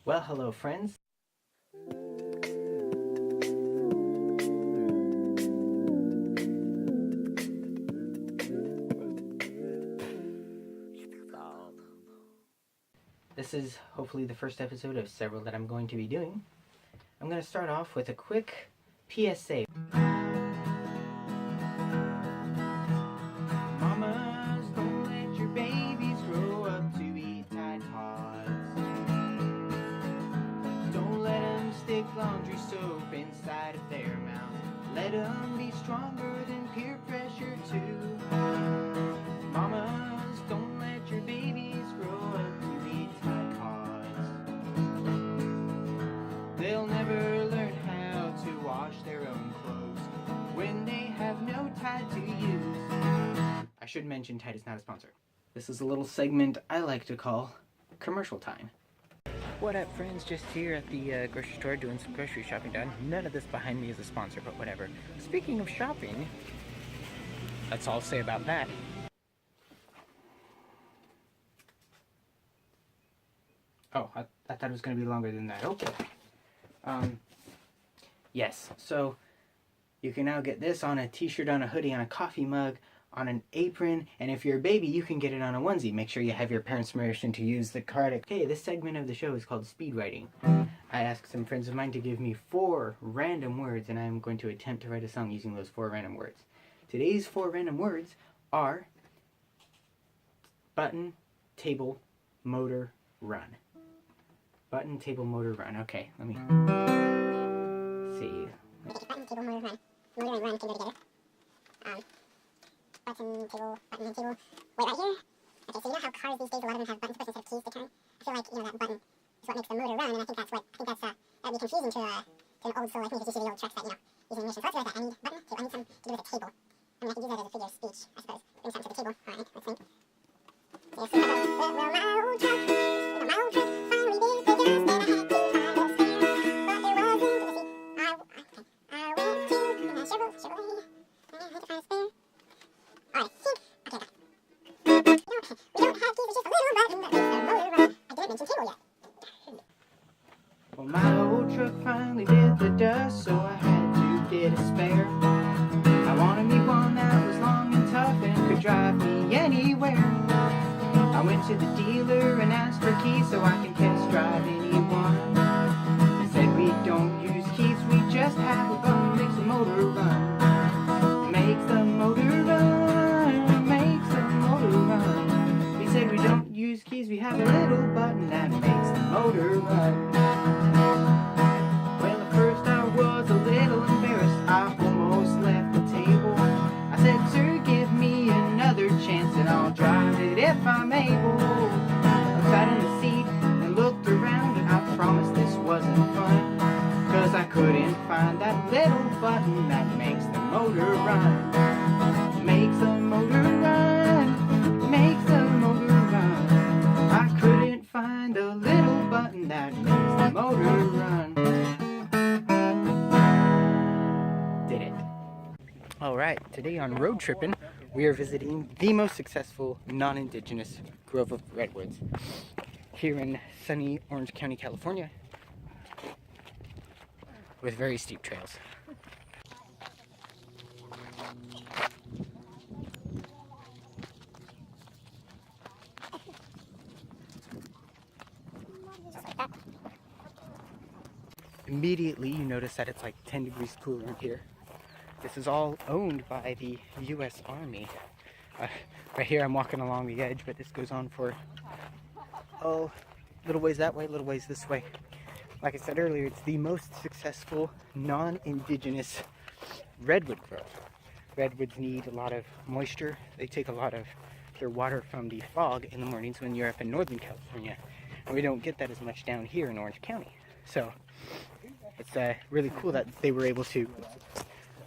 Well, hello friends. This is hopefully the first episode of several that I'm going to be doing. I'm going to start off with a quick PSA. Mamas, don't let your babies grow up to be Tide Pods. Don't let them stick laundry soap inside of their mouths. Let them be stronger than peer pressure too. Mamas, don't let your babies grow up to be Tide Pods. They'll never learn how to wash their own clothes when they have no Tide to use. I should mention Tide is not a sponsor. This is a little segment I like to call commercial time. What up friends, just here at the grocery store doing some grocery shopping done. None of this behind me is a sponsor, but whatever. Speaking of shopping, that's all I'll say about that. Oh, I thought it was going to be longer than that. Okay. Yes, so you can now get this on a t-shirt, on a hoodie, on a coffee mug, on an apron, and if you're a baby, you can get it on a onesie. Make sure you have your parents' permission to use the card. Okay, this segment of the show is called speed writing. I asked some friends of mine to give me 4 random words, and I'm going to attempt to write a song using those 4 random words. Today's 4 random words are button, table, motor, run. Button, table, motor, run. Okay, let me see. Button, table, motor, run. Motor and run can go together. Button, table, and table. Wait, right here? Okay, so you know how cars these days, a lot of them have buttons pushed instead of keys to turn? I feel like, that button is what makes the motor run, and I think that'd be confusing to an old soul like me, because you see the old trucks that, using emissions. So let's write that. I need button, table. I need something to do with a table. I mean, I could use that as a figure of speech, I suppose. Bring something to the table. Alright, let's think. So my old truck, finally did take us, then I had to find a spare. But there wasn't, I went to Chevrolet, and I had to find a spare. Alright, think. Okay, we don't have keys, it's just a little button that makes the motor run. I didn't mention table yet. Well, my old truck finally bit the dust, so I had to get a spare. I wanted me one that was long and tough and could drive me anywhere. I went to the dealer and asked for keys so I can test drive anyone. They said we don't use keys, we just have a button that makes the motor run. Makes the motor run, makes the motor run. He said we don't use keys, we have a little button that makes the motor run. Well, at first I was a little embarrassed, I almost left the table. I said, sir, give me another chance and I'll drive it if I'm able. I sat in the seat and looked around, and I promised this wasn't fun, 'cause I couldn't find that little button that makes the motor run. Makes the motor run, makes the motor run. I couldn't find the little button that makes the motor run. Did it. Alright, today on Road Trippin', we are visiting the most successful non-indigenous grove of redwoods here in sunny Orange County, California, with very steep trails. Immediately you notice that it's like 10 degrees cooler in here. This is all owned by the U.S. Army. Right here I'm walking along the edge, but this goes on for, little ways that way, little ways this way. Like I said earlier, it's the most successful non-indigenous redwood grove. Redwoods need a lot of moisture. They take a lot of their water from the fog in the mornings when you're up in Northern California. And we don't get that as much down here in Orange County. So it's really cool that they were able to,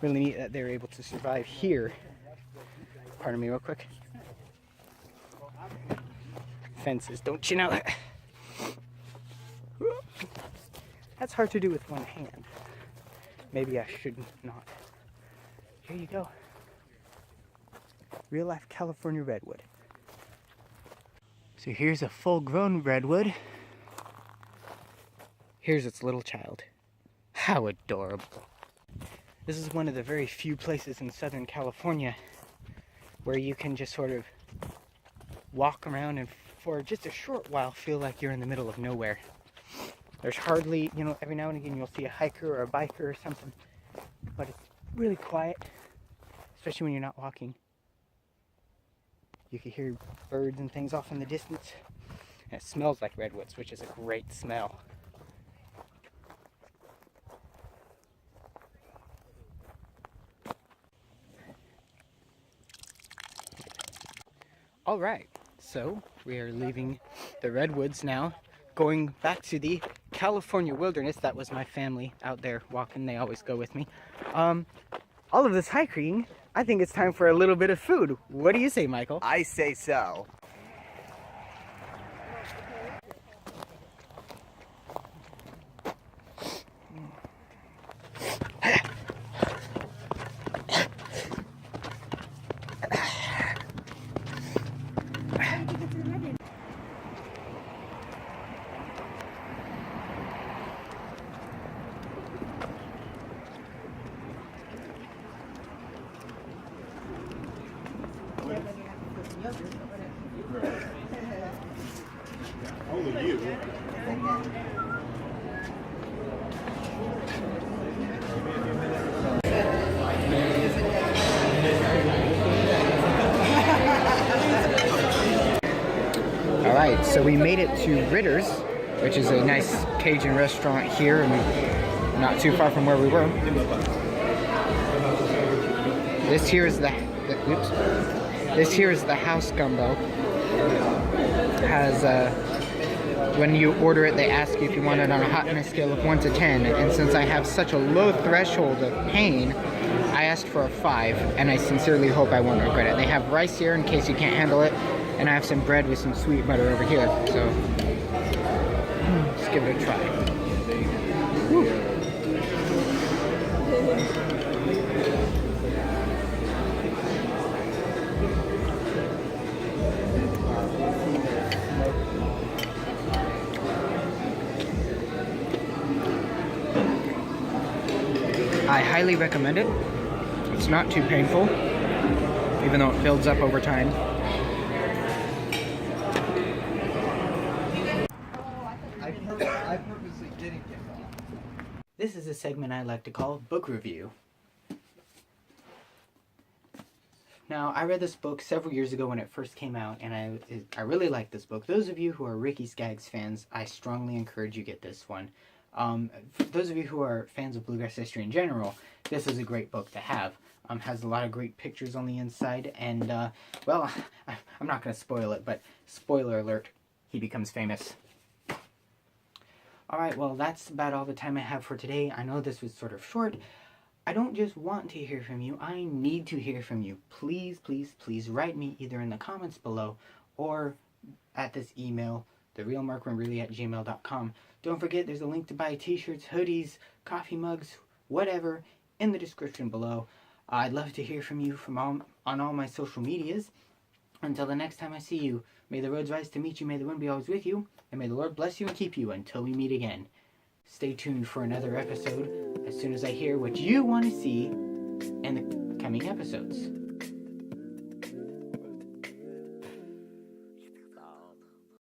really neat that they were able to survive here. Pardon me real quick. Fences, don't you know? That's hard to do with one hand. Maybe I should not. Here you go. Real life California redwood. So here's a full grown redwood. Here's its little child. How adorable. This is one of the very few places in Southern California where you can just sort of walk around and for just a short while feel like you're in the middle of nowhere. There's hardly, you know, every now and again you'll see a hiker or a biker or something, but it's really quiet, especially when you're not walking. You can hear birds and things off in the distance, and it smells like redwoods, which is a great smell. All right, so we are leaving the redwoods now, going back to the California wilderness. That was my family out there walking. They always go with me. All of this hiking, I think it's time for a little bit of food. What do you say, Michael? I say so. Only you. Alright, so we made it to Ritter's, which is a nice Cajun restaurant here and not too far from where we were. This here is the house gumbo. Has when you order it, they ask you if you want it on a hotness scale of 1 to 10, and since I have such a low threshold of pain, I asked for a 5, and I sincerely hope I won't regret it. They have rice here in case you can't handle it, and I have some bread with some sweet butter over here, so let's give it a try. Woo. I highly recommend it. It's not too painful, even though it builds up over time. I purposely didn't get off. This is a segment I like to call Book Review. Now, I read this book several years ago when it first came out, and I really like this book. Those of you who are Ricky Skaggs fans, I strongly encourage you get this one. For those of you who are fans of bluegrass history in general, this is a great book to have. Has a lot of great pictures on the inside, and, well, I'm not going to spoil it, but spoiler alert, he becomes famous. Alright, well, that's about all the time I have for today. I know this was sort of short. I don't just want to hear from you, I need to hear from you. Please, please, please write me either in the comments below or at this email, therealmarkwimberley@gmail.com. Don't forget, there's a link to buy t-shirts, hoodies, coffee mugs, whatever, in the description below. I'd love to hear from you on all my social medias. Until the next time I see you, may the roads rise to meet you, may the wind be always with you, and may the Lord bless you and keep you until we meet again. Stay tuned for another episode as soon as I hear what you want to see in the coming episodes.